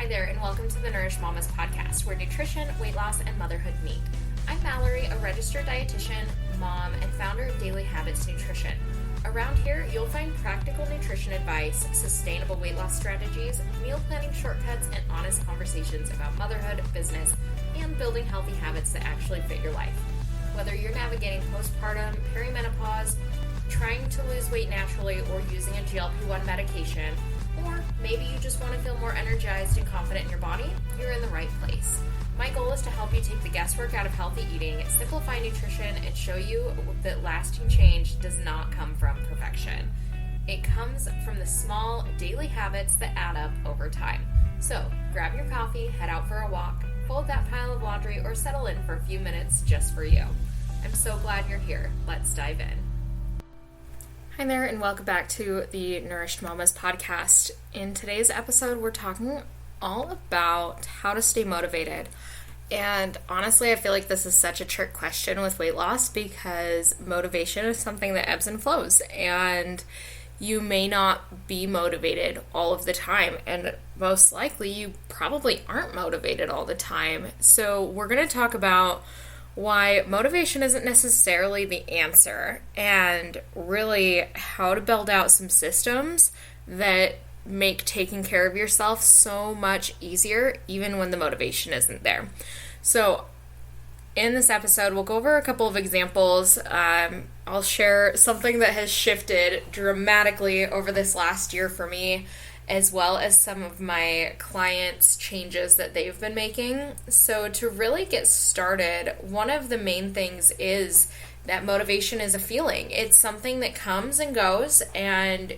Hi there, and welcome to the Nourished Mamas podcast, where nutrition, weight loss, and motherhood meet. I'm Mallory, a registered dietitian, mom, and founder of Daily Habits Nutrition. Around here, you'll find practical nutrition advice, sustainable weight loss strategies, meal planning shortcuts, and honest conversations about motherhood, business, and building healthy habits that actually fit your life. Whether you're navigating postpartum, perimenopause, trying to lose weight naturally, or using a GLP-1 medication, or maybe you just want to feel more energized and confident in your body, you're in the right place. My goal is to help you take the guesswork out of healthy eating, simplify nutrition, and show you that lasting change does not come from perfection. It comes from the small daily habits that add up over time. So grab your coffee, head out for a walk, fold that pile of laundry, or settle in for a few minutes just for you. I'm so glad you're here. Let's dive in. Hi there, and welcome back to the Nourished Mamas podcast. In today's episode, we're talking all about how to stay motivated. And honestly, I feel like this is such a trick question with weight loss because motivation is something that ebbs and flows, and you may not be motivated all of the time, and most likely you probably aren't motivated all the time. So we're going to talk about why motivation isn't necessarily the answer, and really how to build out some systems that make taking care of yourself so much easier even when the motivation isn't there. So in this episode, we'll go over a couple of examples. I'll share something that has shifted dramatically over this last year for me, as well as some of my clients' changes that they've been making. So to really get started, one of the main things is that motivation is a feeling. It's something that comes and goes, and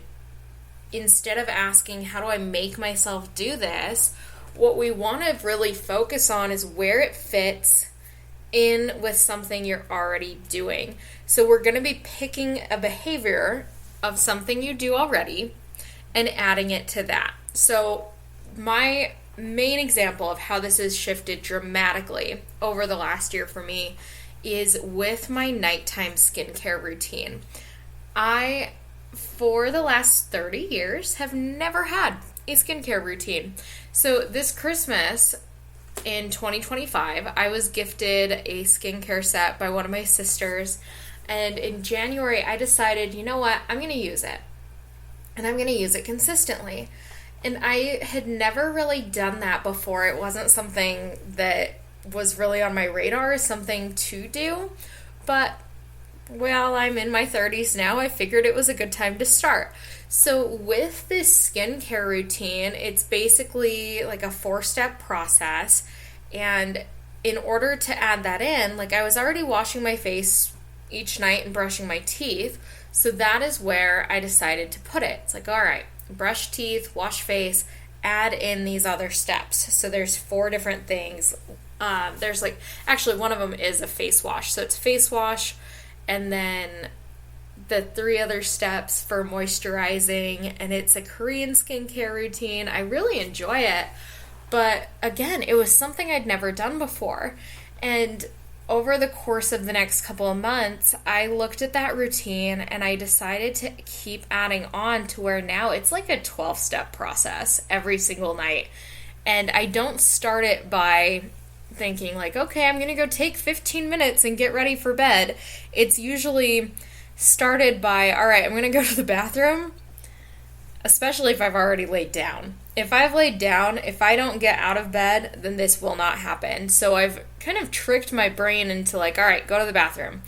instead of asking, how do I make myself do this, what we want to really focus on is where it fits in with something you're already doing. So we're going to be picking a behavior of something you do already and adding it to that. So my main example of how this has shifted dramatically over the last year for me is with my nighttime skincare routine. I, for the last 30 years, have never had a skincare routine. So this Christmas in 2025, I was gifted a skincare set by one of my sisters, and in January I decided, you know what, I'm going to use it. And I'm going to use it consistently. And I had never really done that before. It wasn't something that was really on my radar as something to do. But while I'm in my 30s now, I figured it was a good time to start. So with this skincare routine, it's basically like a 4-step process. And in order to add that in, like I was already washing my face each night and brushing my teeth. So that is where I decided to put it. It's like, all right, brush teeth, wash face, add in these other steps. So there's 4 different things. There's like, actually one of them is a face wash. So it's face wash, and then the 3 other steps for moisturizing, and it's a Korean skincare routine. I really enjoy it. But again, it was something I'd never done before. And over the course of the next couple of months, I looked at that routine and I decided to keep adding on to where now it's like a 12-step process every single night. And I don't start it by thinking like, okay, I'm going to go take 15 minutes and get ready for bed. It's usually started by, all right, I'm going to go to the bathroom, especially if I've already laid down. If I've laid down, if I don't get out of bed, then this will not happen. So I've kind of tricked my brain into like, all right, go to the bathroom.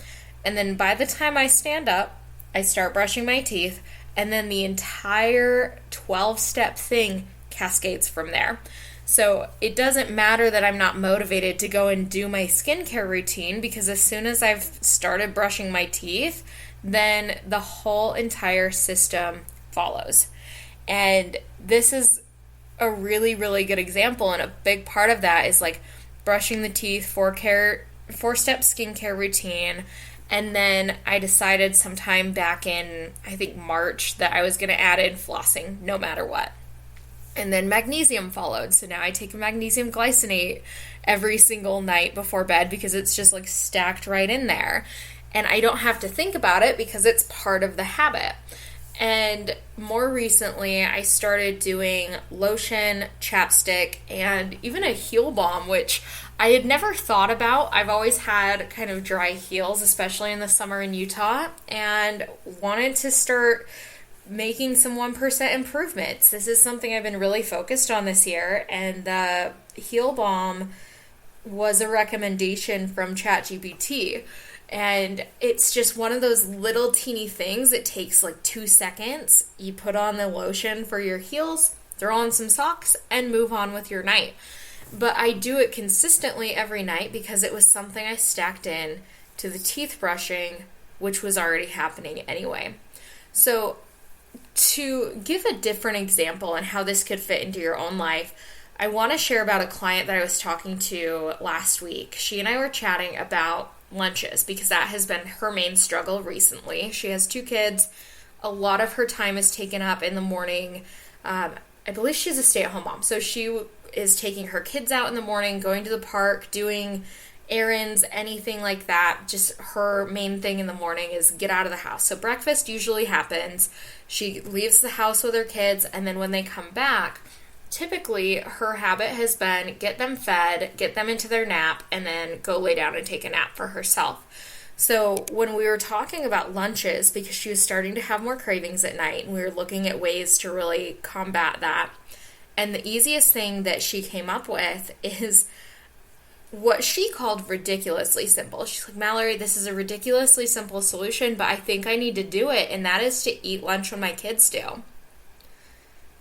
And then by the time I stand up, I start brushing my teeth, and then the entire 12-step thing cascades from there. So it doesn't matter that I'm not motivated to go and do my skincare routine, because as soon as I've started brushing my teeth, then the whole entire system follows. And this is a really, really good example, and a big part of that is like brushing the teeth, 4-step skincare routine. And then I decided sometime back in, I think March, that I was going to add in flossing no matter what. And then magnesium followed. So now I take a magnesium glycinate every single night before bed because it's just like stacked right in there. And I don't have to think about it because it's part of the habit. And more recently, I started doing lotion, chapstick, and even a heel balm, which I had never thought about. I've always had kind of dry heels, especially in the summer in Utah, and wanted to start making some 1% improvements. This is something I've been really focused on this year, and the heel balm was a recommendation from ChatGPT. And it's just one of those little teeny things. It takes like 2 seconds. You put on the lotion for your heels, throw on some socks, and move on with your night. But I do it consistently every night because it was something I stacked in to the teeth brushing, which was already happening anyway. So to give a different example on how this could fit into your own life, I want to share about a client that I was talking to last week. She and I were chatting about lunches because that has been her main struggle recently. She has 2 kids. A lot of her time is taken up in the morning. I believe she's a stay-at-home mom. So she is taking her kids out in the morning, going to the park, doing errands, anything like that. Just her main thing in the morning is get out of the house. So breakfast usually happens. She leaves the house with her kids, and then when they come back, typically her habit has been get them fed, get them into their nap, and then go lay down and take a nap for herself. So when we were talking about lunches, because she was starting to have more cravings at night, and we were looking at ways to really combat that, and the easiest thing that she came up with is what she called ridiculously simple. She's like, Mallory, this is a ridiculously simple solution, but I think I need to do it, and that is to eat lunch when my kids do.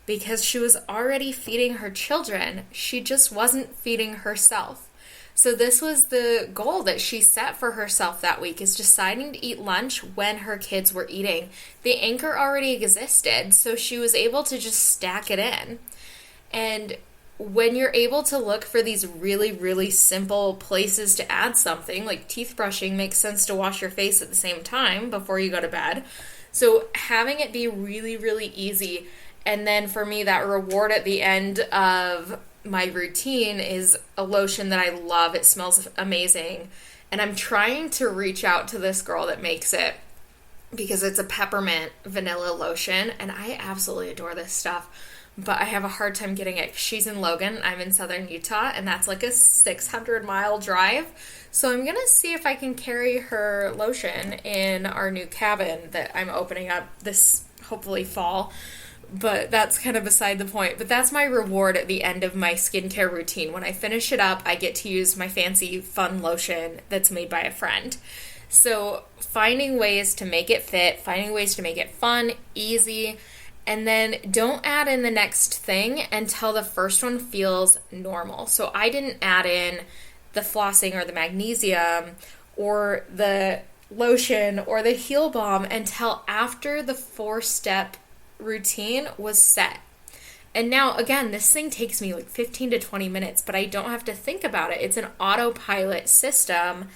Because she was already feeding her children, she just wasn't feeding herself. So this was the goal that she set for herself that week, is deciding to eat lunch when her kids were eating. The anchor already existed, so she was able to just stack it in. And when you're able to look for these really, really simple places to add something, like teeth brushing makes sense to wash your face at the same time before you go to bed. So having it be really, really easy. And then for me, that reward at the end of my routine is a lotion that I love. It smells amazing. And I'm trying to reach out to this girl that makes it because it's a peppermint vanilla lotion. And I absolutely adore this stuff. But I have a hard time getting it. She's in Logan. I'm in southern Utah. And that's like a 600-mile drive. So I'm going to see if I can carry her lotion in our new cabin that I'm opening up this hopefully fall. But that's kind of beside the point. But that's my reward at the end of my skincare routine. When I finish it up, I get to use my fancy, fun lotion that's made by a friend. So finding ways to make it fit, finding ways to make it fun, easy, and then don't add in the next thing until the first one feels normal. So I didn't add in the flossing or the magnesium or the lotion or the heel balm until after the 4-step routine was set. And now, again, this thing takes me like 15 to 20 minutes, but I don't have to think about it. It's an autopilot system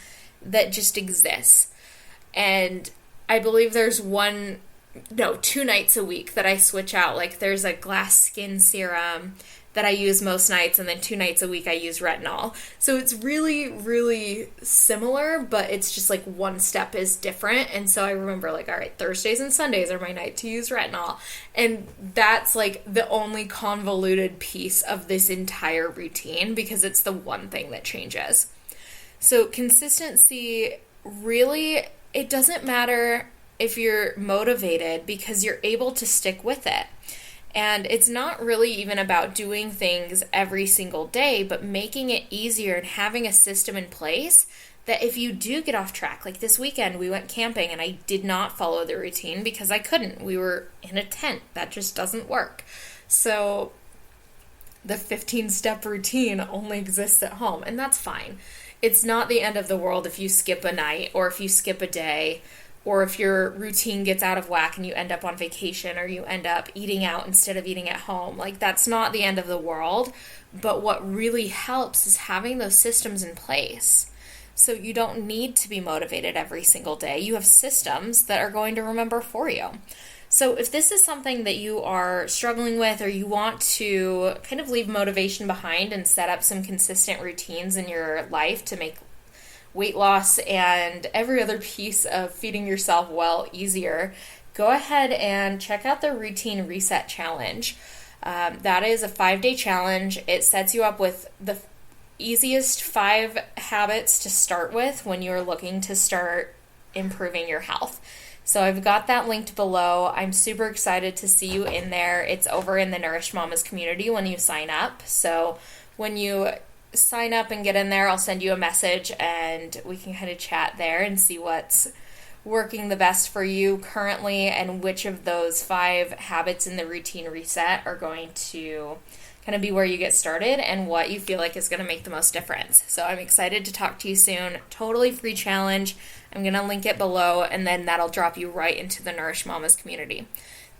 that just exists. And I believe there's 2 nights a week that I switch out. Like there's a glass skin serum that I use most nights, and then 2 nights a week I use retinol. So it's really, really similar, but it's just like one step is different. And so I remember like, all right, Thursdays and Sundays are my night to use retinol. And that's like the only convoluted piece of this entire routine because it's the one thing that changes. So consistency, really, it doesn't matter if you're motivated because you're able to stick with it. And it's not really even about doing things every single day, but making it easier and having a system in place that if you do get off track, like this weekend we went camping and I did not follow the routine because I couldn't. We were in a tent. That just doesn't work. So the 15-step routine only exists at home, and that's fine. It's not the end of the world if you skip a night or if you skip a day, or if your routine gets out of whack and you end up on vacation or you end up eating out instead of eating at home. Like, that's not the end of the world. But what really helps is having those systems in place. So you don't need to be motivated every single day. You have systems that are going to remember for you. So if this is something that you are struggling with, or you want to kind of leave motivation behind and set up some consistent routines in your life to make weight loss and every other piece of feeding yourself well easier, go ahead and check out the Routine Reset Challenge. That is a 5-day challenge. It sets you up with the easiest 5 habits to start with when you're looking to start improving your health. So I've got that linked below. I'm super excited to see you in there. It's over in the Nourished Mamas community when you sign up. So when you sign up and get in there, I'll send you a message and we can kind of chat there and see what's working the best for you currently and which of those 5 habits in the routine reset are going to kind of be where you get started and what you feel like is going to make the most difference. So I'm excited to talk to you soon. Totally free challenge. I'm going to link it below, and then that'll drop you right into the Nourished Mamas community.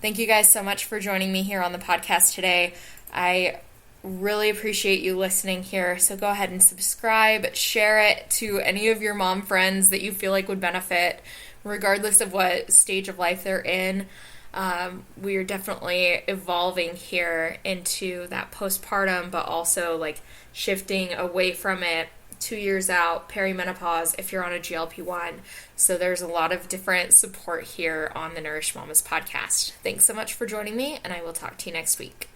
Thank you guys so much for joining me here on the podcast today. I really appreciate you listening here. So go ahead and subscribe, share it to any of your mom friends that you feel like would benefit, regardless of what stage of life they're in. We are definitely evolving here into that postpartum, but also like shifting away from it 2 years out, perimenopause, if you're on a GLP-1. So there's a lot of different support here on the Nourished Mamas podcast. Thanks so much for joining me, and I will talk to you next week.